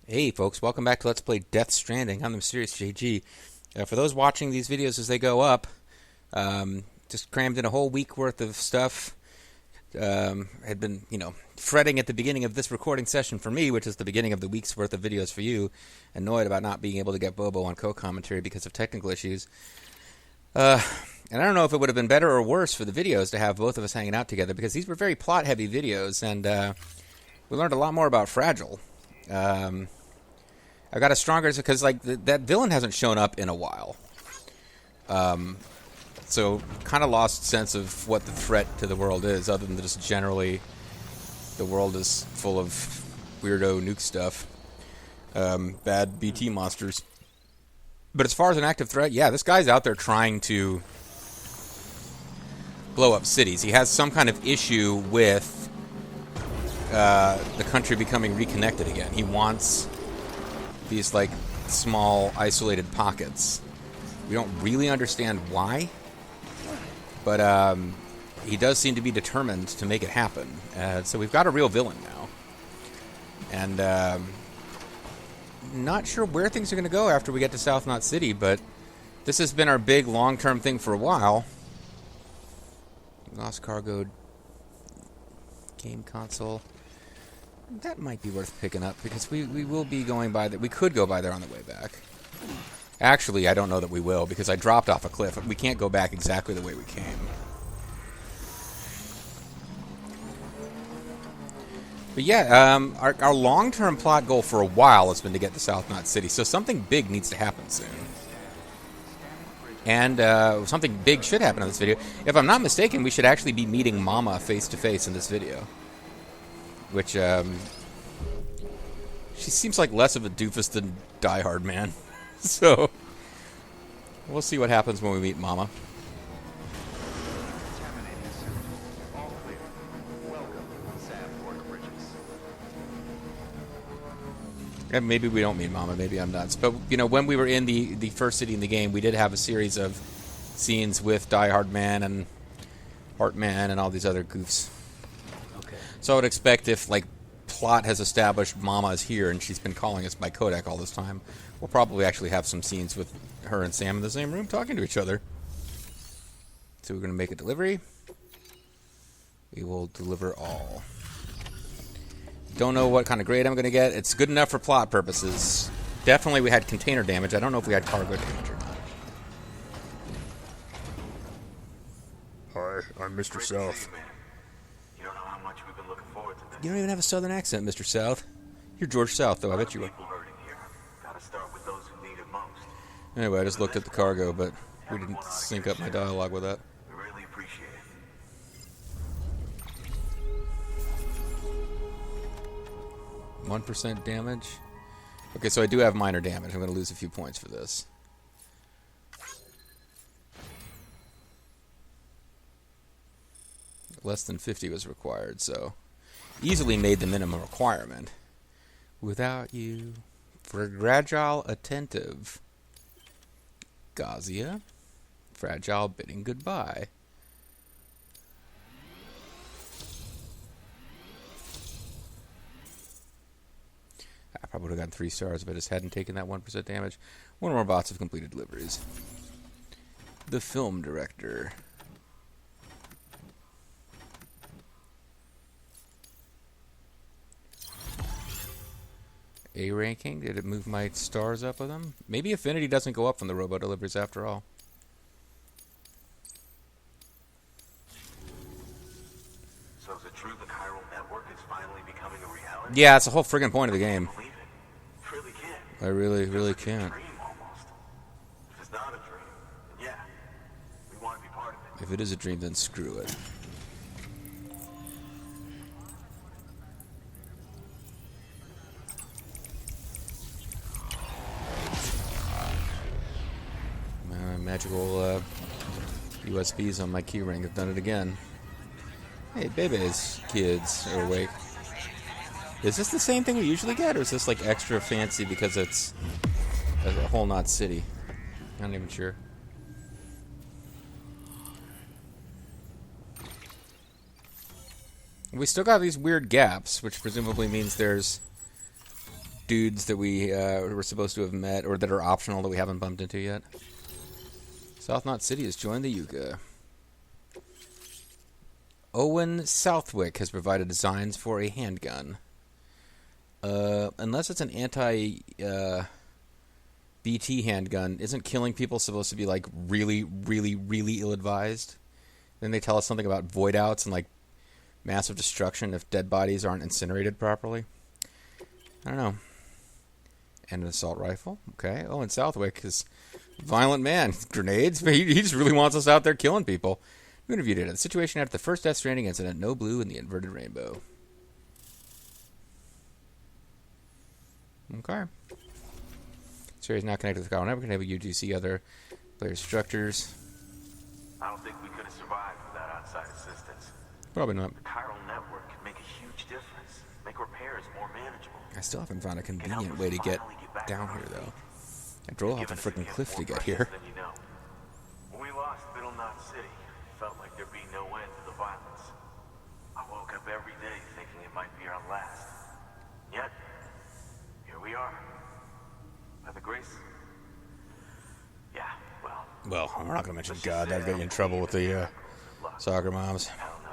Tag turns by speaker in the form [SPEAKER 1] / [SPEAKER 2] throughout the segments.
[SPEAKER 1] Hey folks, welcome back to Let's Play Death Stranding. I'm the Mysterious JG. For those watching these videos as they go up, just crammed in a whole week worth of stuff. Had been, fretting at the beginning of this recording session for me, which is the beginning of the week's worth of videos for you. Annoyed about not being able to get Bobo on co-commentary because of technical issues. And I don't know if it would have been better or worse for the videos to have both of us hanging out together, because these were very plot-heavy videos, and we learned a lot more about Fragile. I got a stronger, because that villain hasn't shown up in a while. So kind of lost sense of what the threat to the world is, other than just generally the world is full of weirdo nuke stuff, bad BT monsters. But as far as an active threat, yeah, this guy's out there trying to blow up cities. He has some kind of issue with the country becoming reconnected again. He wants these, small, isolated pockets. We don't really understand why, but he does seem to be determined to make it happen. So we've got a real villain now. And not sure where things are going to go after we get to South Knot City, but this has been our big long-term thing for a while. Lost cargo game console. That might be worth picking up, because we will be going by there. We could go by there on the way back. Actually, I don't know that we will, because I dropped off a cliff. We can't go back exactly the way we came. But yeah, our long-term plot goal for a while has been to get to South Knot City, so something big needs to happen soon. And something big should happen in this video. If I'm not mistaken, we should actually be meeting Mama face-to-face in this video. Which, she seems like less of a doofus than Die Hard Man. So, we'll see what happens when we meet Mama. And maybe we don't meet Mama, maybe I'm nuts. But, when we were in the first city in the game, we did have a series of scenes with Die Hard Man and Heartman and all these other goofs. So I would expect if, plot has established Mama is here and she's been calling us by Kodak all this time, we'll probably actually have some scenes with her and Sam in the same room talking to each other. So we're going to make a delivery. We will deliver all. Don't know what kind of grade I'm going to get. It's good enough for plot purposes. Definitely we had container damage. I don't know if we had cargo damage or not. Hi, I'm Mr. South. You don't even have a southern accent, Mr. South. You're George South, though. I bet you are. Anyway, I just looked at the cargo, but we didn't sync up my dialogue with that. 1% damage. Okay, so I do have minor damage. I'm going to lose a few points for this. Less than 50 was required, so easily made the minimum requirement. Without you. Fragile attentive. Gazia. Fragile bidding goodbye. I probably would have gotten 3 stars if I just hadn't taken that 1% damage. One more bots of completed deliveries. The film director. A ranking? Did it move my stars up with them? Maybe affinity doesn't go up from the robo deliveries after all.
[SPEAKER 2] So is it true the chiral network is finally becoming a reality?
[SPEAKER 1] Yeah, it's the whole friggin' point of the game.
[SPEAKER 2] I believe it. Really can't.
[SPEAKER 1] I really can't.
[SPEAKER 2] Dream almost. If it's not a dream, then yeah, we want to be part of it.
[SPEAKER 1] If it is a dream, then screw it. Magical USBs on my keyring have done it again. Hey, babies, kids are awake. Is this the same thing we usually get, or is this extra fancy because it's a whole Knot City? I'm not even sure. We still got these weird gaps, which presumably means there's dudes that we were supposed to have met, or that are optional that we haven't bumped into yet. South Knot City has joined the Yuga. Owen Southwick has provided designs for a handgun. Unless it's an anti-BT handgun, isn't killing people supposed to be, like, really, really, really ill-advised? Then they tell us something about void outs and, like, massive destruction if dead bodies aren't incinerated properly. I don't know. And an assault rifle. Okay. Owen Southwick is a violent man. Grenades. He just really wants us out there killing people. We interviewed it. The situation after the first Death Stranding incident. No blue in the inverted rainbow. Okay. Series not connected to the Chiral network. Enable you to see other player structures.
[SPEAKER 2] I don't think we could have survived without outside assistance.
[SPEAKER 1] Probably not.
[SPEAKER 2] The chiral network could make a huge difference. Make repairs more manageable.
[SPEAKER 1] I still haven't found a convenient way to get down here, though. I drove off a freaking cliff to get here.
[SPEAKER 2] You know. When we lost Middle Knot City, it felt like there'd be no end to the violence. I woke up every day thinking it might be our last. Yet, here we are. By the grace... Yeah, well...
[SPEAKER 1] Well, we're not going to mention God. That'd get you in trouble with the soccer moms.
[SPEAKER 2] Hell no.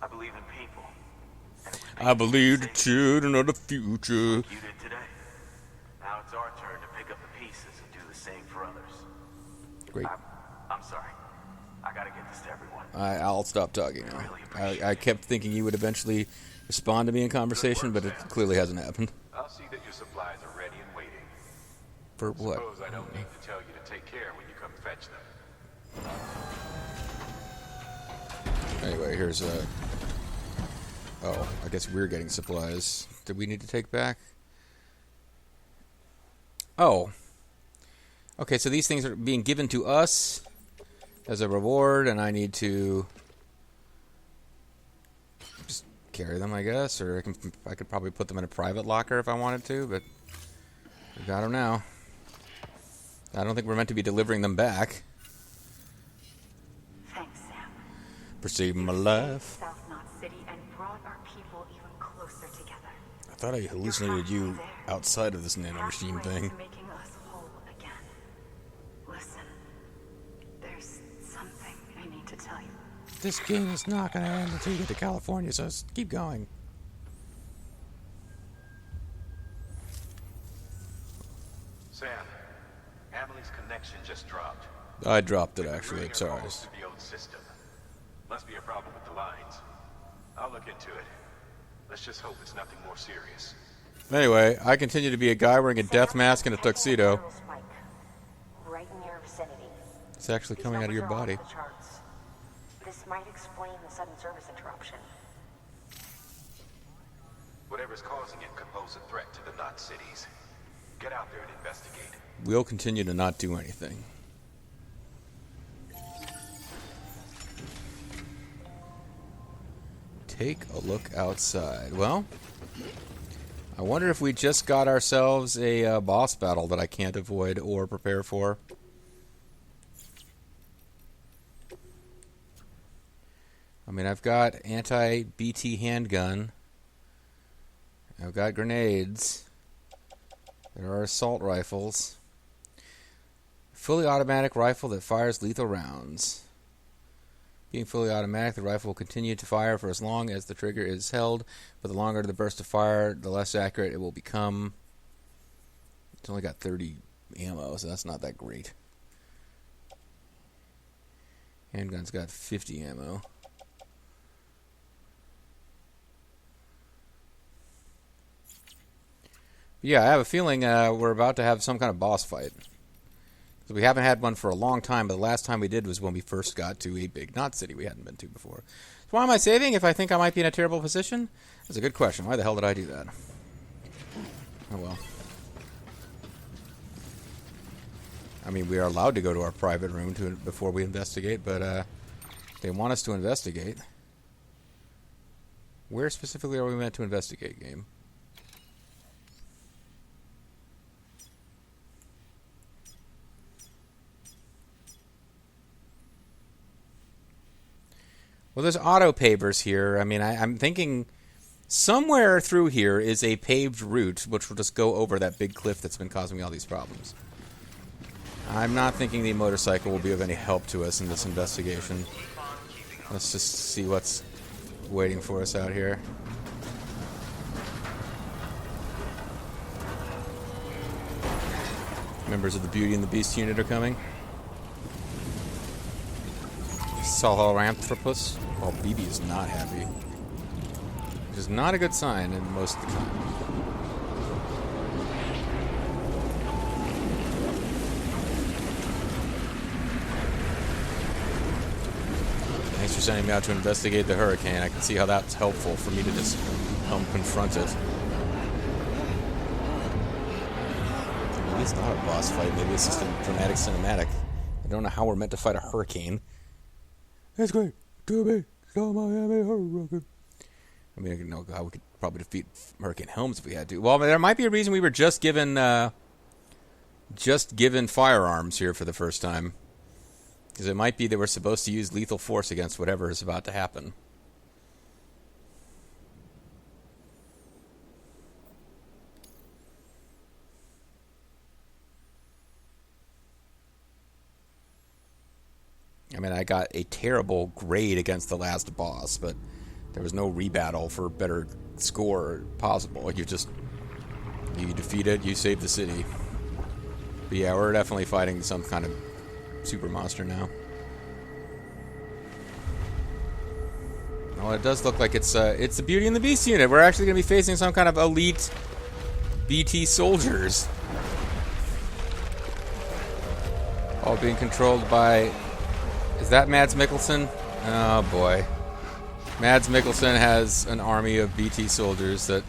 [SPEAKER 2] I believe in people.
[SPEAKER 1] I believe the children of the future.
[SPEAKER 2] You did today. Now it's our turn to pick up the pieces and do the same for others.
[SPEAKER 1] Great.
[SPEAKER 2] I'm sorry. I gotta get this to everyone.
[SPEAKER 1] I'll stop talking now. I kept thinking you would eventually respond to me in conversation, but it clearly hasn't happened.
[SPEAKER 3] I'll see that your supplies are ready and waiting.
[SPEAKER 1] For what?
[SPEAKER 3] Suppose I don't need to tell you to take care when you come fetch them.
[SPEAKER 1] Anyway, here's a... Oh, I guess we're getting supplies. Did we need to take back? Oh. Okay, so these things are being given to us as a reward, and I need to just carry them, I guess, or I could probably put them in a private locker if I wanted to, but we got them now. I don't think we're meant to be delivering them back.
[SPEAKER 4] Thanks, Sam.
[SPEAKER 1] Perceiving my life.
[SPEAKER 4] South Knot City and brought our people even closer together.
[SPEAKER 1] I thought I hallucinated you outside of this nanomachine thing.
[SPEAKER 4] Making us whole again. Listen, there's something I need to tell you.
[SPEAKER 1] This game is not going to end until you get to California, so keep going.
[SPEAKER 3] Sam, Emily's connection just dropped.
[SPEAKER 1] I dropped it, actually. Sorry.
[SPEAKER 3] To the old system. Must be a problem with the lines. I'll look into it. Let's just hope it's nothing more serious.
[SPEAKER 1] Anyway, I continue to be a guy wearing a death mask and a tuxedo.
[SPEAKER 4] Right in your vicinity.
[SPEAKER 1] It's actually coming out of your body.
[SPEAKER 4] This might explain the sudden service interruption.
[SPEAKER 3] Whatever's causing it could pose a threat to the Knot cities. Get out there and investigate.
[SPEAKER 1] We'll continue to not do anything. Take a look outside. Well, I wonder if we just got ourselves a boss battle that I can't avoid or prepare for. I mean, I've got anti-BT handgun. I've got grenades. There are assault rifles. Fully automatic rifle that fires lethal rounds. Being fully automatic, the rifle will continue to fire for as long as the trigger is held, but the longer the burst of fire, the less accurate it will become. It's only got 30 ammo, so that's not that great. Handgun's got 50 ammo. Yeah, I have a feeling we're about to have some kind of boss fight. We haven't had one for a long time, but the last time we did was when we first got to a big Knot City we hadn't been to before. So why am I saving if I think I might be in a terrible position? That's a good question. Why the hell did I do that? Oh well. I mean, we are allowed to go to our private room before we investigate, but they want us to investigate. Where specifically are we meant to investigate, game? Well, there's auto pavers here. I mean, I'm thinking somewhere through here is a paved route which will just go over that big cliff that's been causing me all these problems. I'm not thinking the motorcycle will be of any help to us in this investigation. Let's just see what's waiting for us out here. Members of the Beauty and the Beast unit are coming. Sahelanthropus. Well, BB is not happy. Which is not a good sign in most of the time. Thanks for sending me out to investigate the hurricane. I can see how that's helpful for me to just come confront it. Maybe it's not a boss fight. Maybe it's just a dramatic cinematic. I don't know how we're meant to fight a hurricane. It's great to be so Miami Hurricane. I mean, I know how we could probably defeat Hurricane Helms if we had to. Well, there might be a reason we were just given firearms here for the first time. Because it might be that we're supposed to use lethal force against whatever is about to happen. I mean, I got a terrible grade against the last boss, but there was no rebattle for better score possible. You defeat it, you save the city. But yeah, we're definitely fighting some kind of super monster now. Well, it does look like it's the Beauty and the Beast unit. We're actually going to be facing some kind of elite BT soldiers. All being controlled by... Is that Mads Mikkelsen? Oh boy. Mads Mikkelsen has an army of BT soldiers that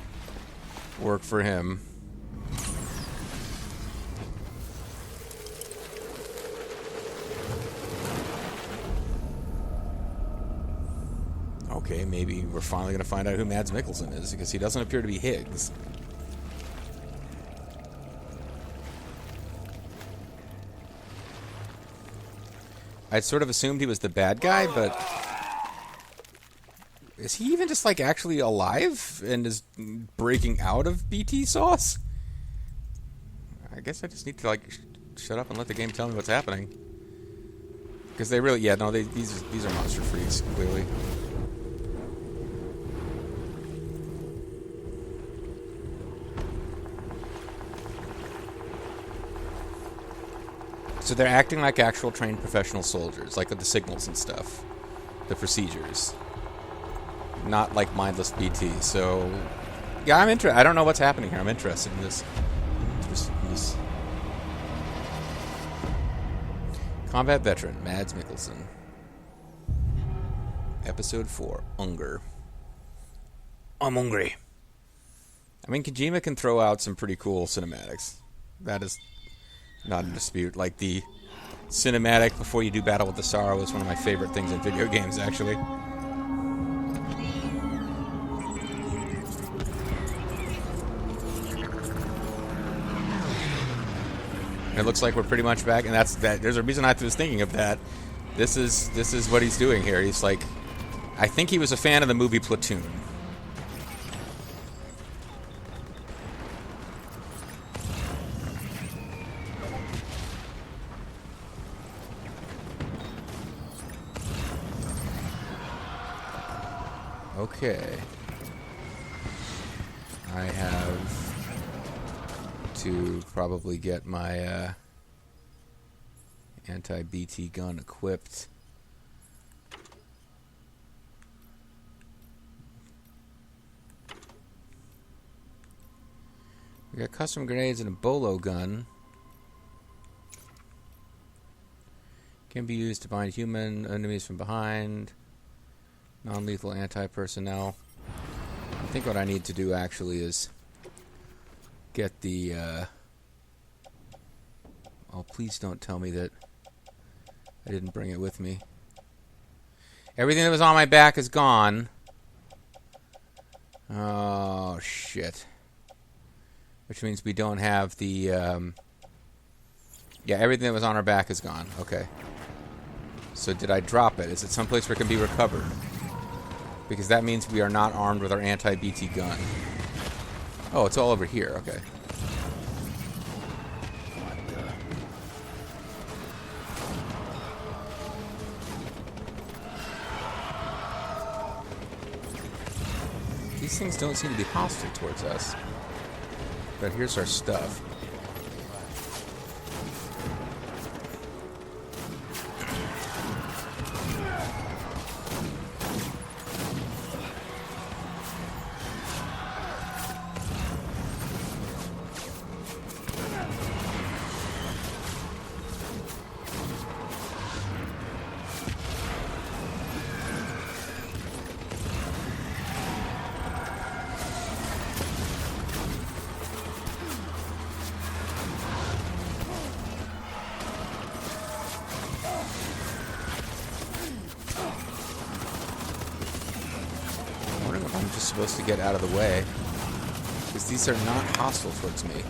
[SPEAKER 1] work for him. Okay, maybe we're finally going to find out who Mads Mikkelsen is, because he doesn't appear to be Higgs. I sort of assumed he was the bad guy, but... Is he even just, like, actually alive and is breaking out of BT sauce? I guess I just need to, like, shut up and let the game tell me what's happening. Because they really... Yeah, no, these are monster freaks, clearly. So they're acting like actual trained professional soldiers, like with the signals and stuff. The procedures. Not like mindless BT, so... Yeah, I'm interested. I don't know what's happening here. I'm interested in this. Combat Veteran, Mads Mikkelsen. Episode 4, Unger. I'm hungry. I mean, Kojima can throw out some pretty cool cinematics. That is... not in dispute. Like the cinematic before you do Battle with the Sorrow is one of my favorite things in video games, actually. And it looks like we're pretty much back, and that's that. There's a reason I was thinking of that. This is what he's doing here. He's like, I think he was a fan of the movie Platoon. Okay. I have to probably get my anti-BT gun equipped. We got custom grenades and a bolo gun. Can be used to bind human enemies from behind. Non-lethal anti-personnel. I think what I need to do actually is get the... Oh, please don't tell me that I didn't bring it with me. Everything that was on my back is gone. Oh, shit. Which means we don't have the... Yeah, everything that was on our back is gone. Okay. So did I drop it? Is it someplace where it can be recovered? Because that means we are not armed with our anti-BT gun. Oh, it's all over here. Okay. These things don't seem to be hostile towards us. But here's our stuff. I'm just supposed to get out of the way, because these are not hostile towards me.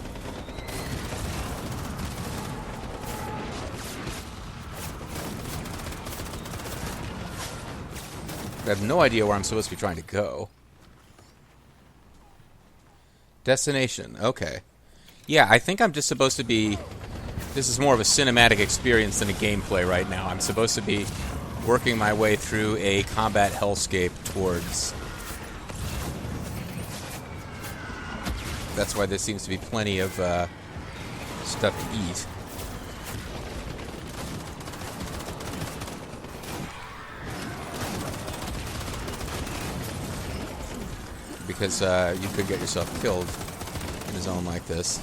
[SPEAKER 1] I have no idea where I'm supposed to be trying to go. Destination. Okay. Yeah, I think I'm just supposed to be... This is more of a cinematic experience than a gameplay right now. I'm supposed to be working my way through a combat hellscape towards... That's why there seems to be plenty of stuff to eat. Because you could get yourself killed in a zone like this.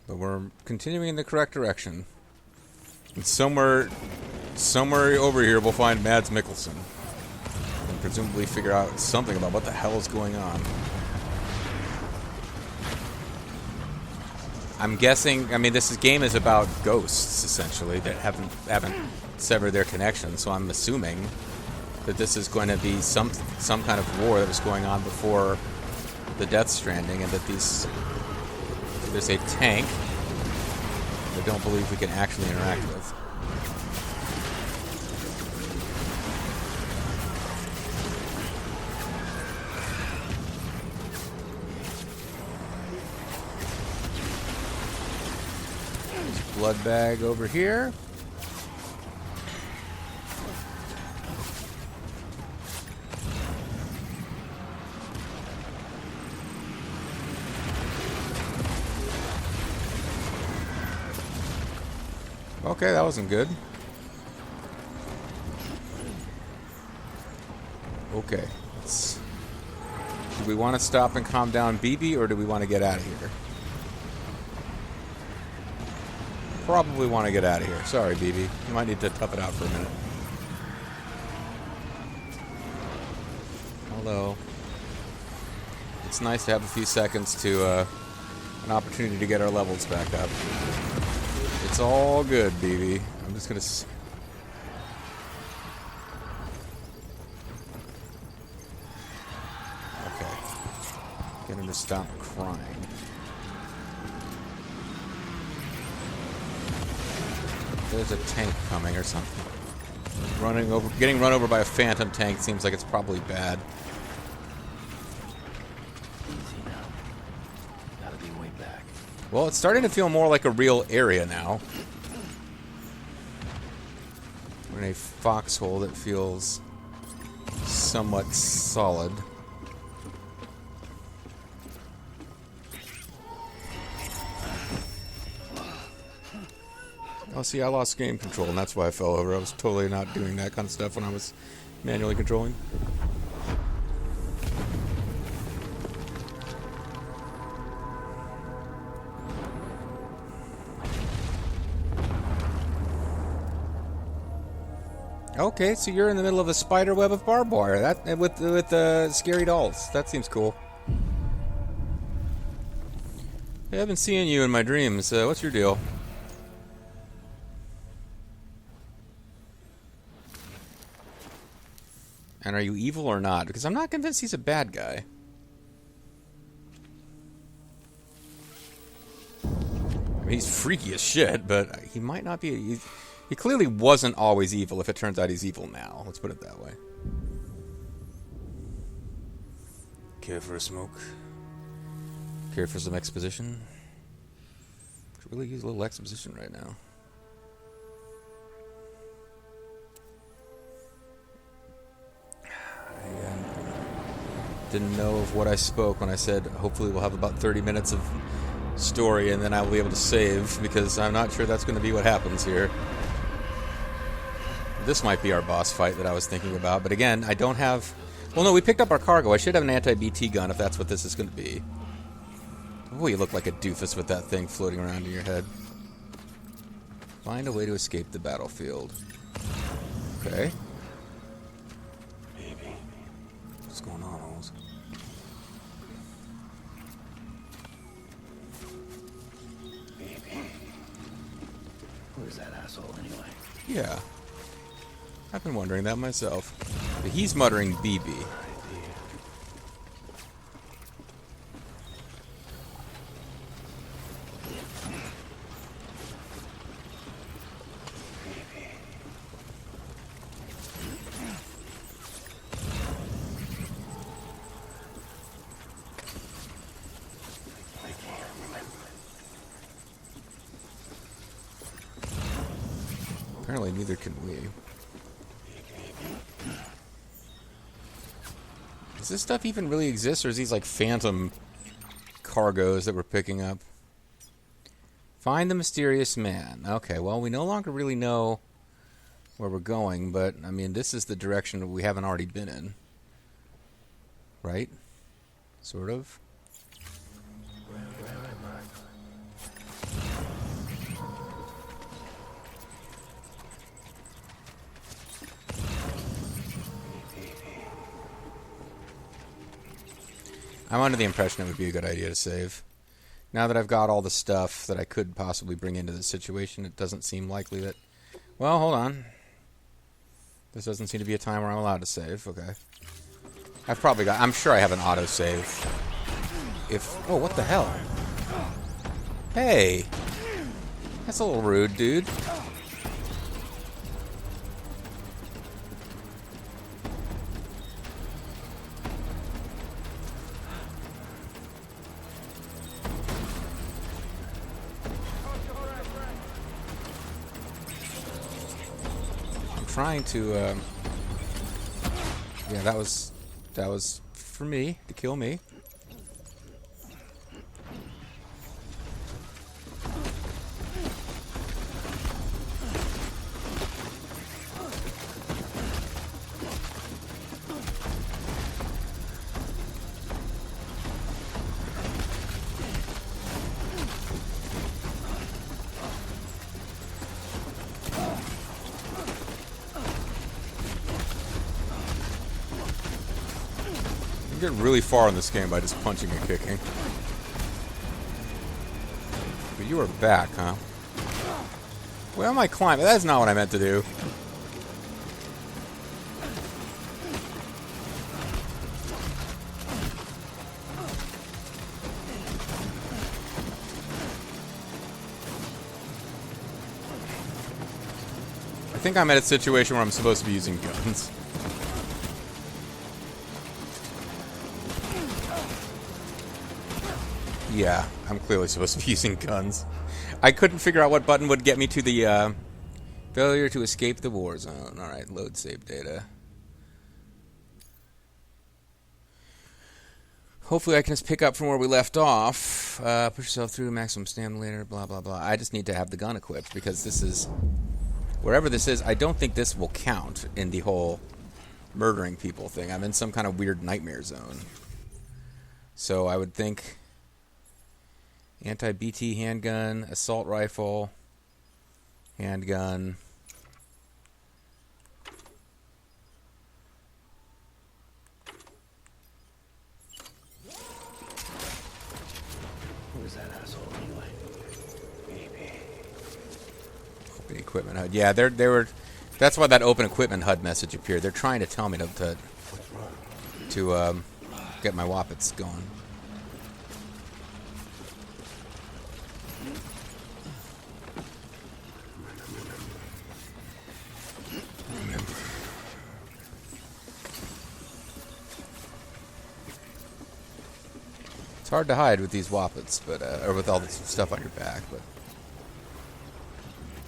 [SPEAKER 1] But we're continuing in the correct direction. And somewhere over here we'll find Mads Mikkelsen. And presumably figure out something about what the hell is going on. I'm guessing, I mean, this game is about ghosts, essentially, that haven't severed their connection, so I'm assuming that this is going to be some kind of war that was going on before the Death Stranding, and that there's a tank I don't believe we can actually interact with. Blood bag over here. Okay, that wasn't good. Okay, do we want to stop and calm down BB, or do we want to get out of here? Probably want to get out of here. Sorry, BB. You might need to tough it out for a minute. Hello. It's nice to have a few seconds to, an opportunity to get our levels back up. It's all good, BB. I'm just gonna... Okay. Get him to stop crying. There's a tank coming or something. Getting run over by a phantom tank seems like it's probably bad.
[SPEAKER 5] Easy now. Gotta be way back.
[SPEAKER 1] Well, it's starting to feel more like a real area now. We're in a foxhole that feels somewhat solid. Oh, see, I lost game control, and that's why I fell over. I was totally not doing that kind of stuff when I was manually controlling. Okay, so you're in the middle of a spider web of barbed wire. That with scary dolls. That seems cool. Hey, I've been seeing you in my dreams. What's your deal? And are you evil or not? Because I'm not convinced he's a bad guy. I he's freaky as shit, but he might not be. He clearly wasn't always evil. If it turns out he's evil now, let's put it that way. Care for a smoke? Care for some exposition? Could really use a little exposition right now. Didn't know of what I spoke when I said hopefully we'll have about 30 minutes of story and then I will be able to save, because I'm not sure that's going to be what happens here. This might be our boss fight that I was thinking about, but again, I don't have... Well, no, we picked up our cargo. I should have an anti-BT gun if that's what this is going to be. Oh, you look like a doofus with that thing floating around in your head. Find a way to escape the battlefield. Okay. What's going on, Holes?
[SPEAKER 5] Where's that asshole anyway?
[SPEAKER 1] Yeah. I've been wondering that myself. But he's muttering BB. Apparently neither can we. Does this stuff even really exist, or is these like phantom cargoes that we're picking up? Find the mysterious man. Okay, well, we no longer really know where we're going, but, I mean, this is the direction we haven't already been in. Right? Sort of. I'm under the impression it would be a good idea to save. Now that I've got all the stuff that I could possibly bring into this situation, it doesn't seem likely that... Well, hold on. This doesn't seem to be a time where I'm allowed to save. Okay. I've probably got... I'm sure I have an autosave. If... Oh, what the hell? Hey! That's a little rude, dude. Trying to, yeah, that was for me, to kill me. Get really far in this game by just punching and kicking. But you are back, huh? Where am I climbing? That's not what I meant to do. I think I'm at a situation where I'm supposed to be using guns. Yeah, I'm clearly supposed to be using guns. I couldn't figure out what button would get me to the failure to escape the war zone. Alright, load save data. Hopefully I can just pick up from where we left off. Push yourself through maximum stamina later, blah, blah, blah. I just need to have the gun equipped because this is... Wherever this is, I don't think this will count in the whole murdering people thing. I'm in some kind of weird nightmare zone. So I would think... Anti-BT handgun, assault rifle, handgun.
[SPEAKER 5] Where's that asshole anyway? Maybe.
[SPEAKER 1] Open equipment HUD. Yeah, they were. That's why that open equipment HUD message appeared. They're trying to tell me to get my wappets going. hard to hide with these wappets, but or with all this stuff on your back. But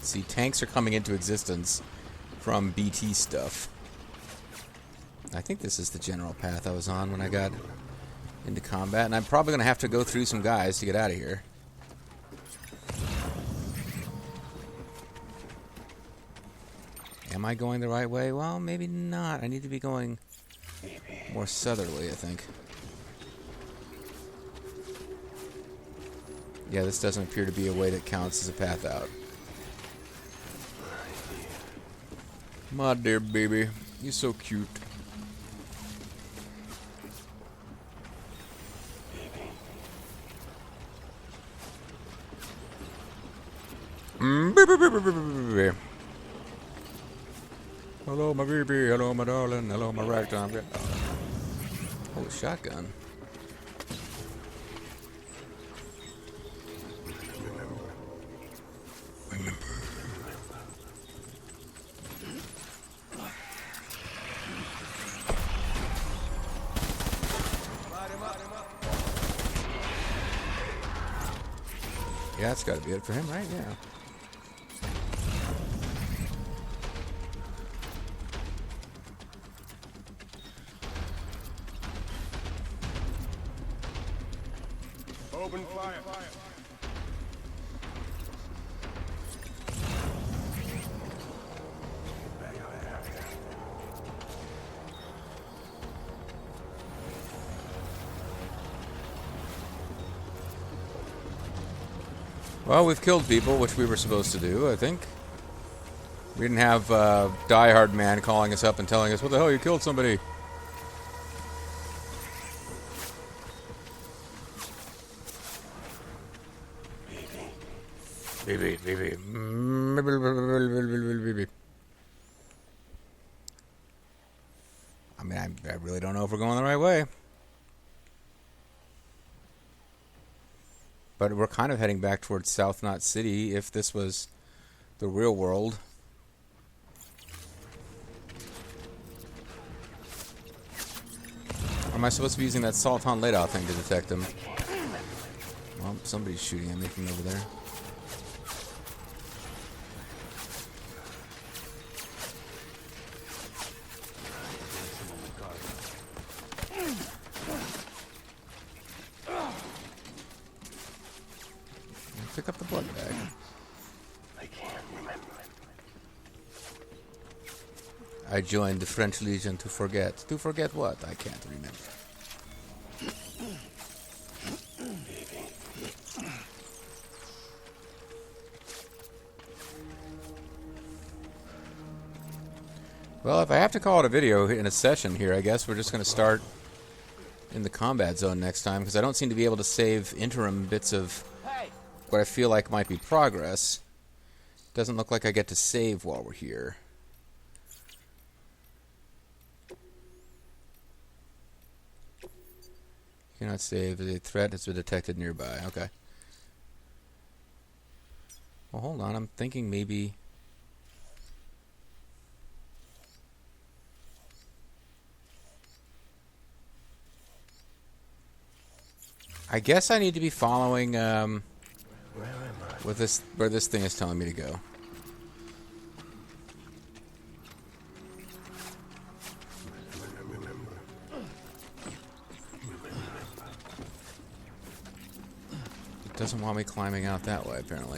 [SPEAKER 1] see, tanks are coming into existence from BT stuff. I think this is the general path I was on when I got into combat, and I'm probably going to have to go through some guys to get out of here. Am I going the right way? Well, maybe not. I need to be going more southerly, I think. Yeah, this doesn't appear to be a way that counts as a path out. My dear baby, you're so cute. Hello, my baby. Hello, my darling. Hello, my ragtime. Oh, shotgun. Yeah, that's got to be it for him, right? Yeah.
[SPEAKER 3] Open fire.
[SPEAKER 1] Well, we've killed people, which we were supposed to do, I think. We didn't have Die Hard Man calling us up and telling us, what the hell, you killed somebody. Baby. I mean, I really don't know if we're going the right way. But we're kind of heading back towards South Knot City if this was the real world. Or am I supposed to be using that Sultan Ladau thing to detect them? Well, somebody's shooting at me from over there. Pick up the blood bag.
[SPEAKER 5] I can't remember.
[SPEAKER 1] I joined the French Legion to forget. To forget what? I can't remember. Well, if I have to call it a video in a session here, I guess we're just going to start in the combat zone next time, because I don't seem to be able to save interim bits of what I feel like might be progress. Doesn't look like I get to save while we're here. Cannot save. A threat has been detected nearby. Okay. Well, hold on. I'm thinking maybe... I guess I need to be following... where this thing is telling me to go. It doesn't want me climbing out that way, apparently.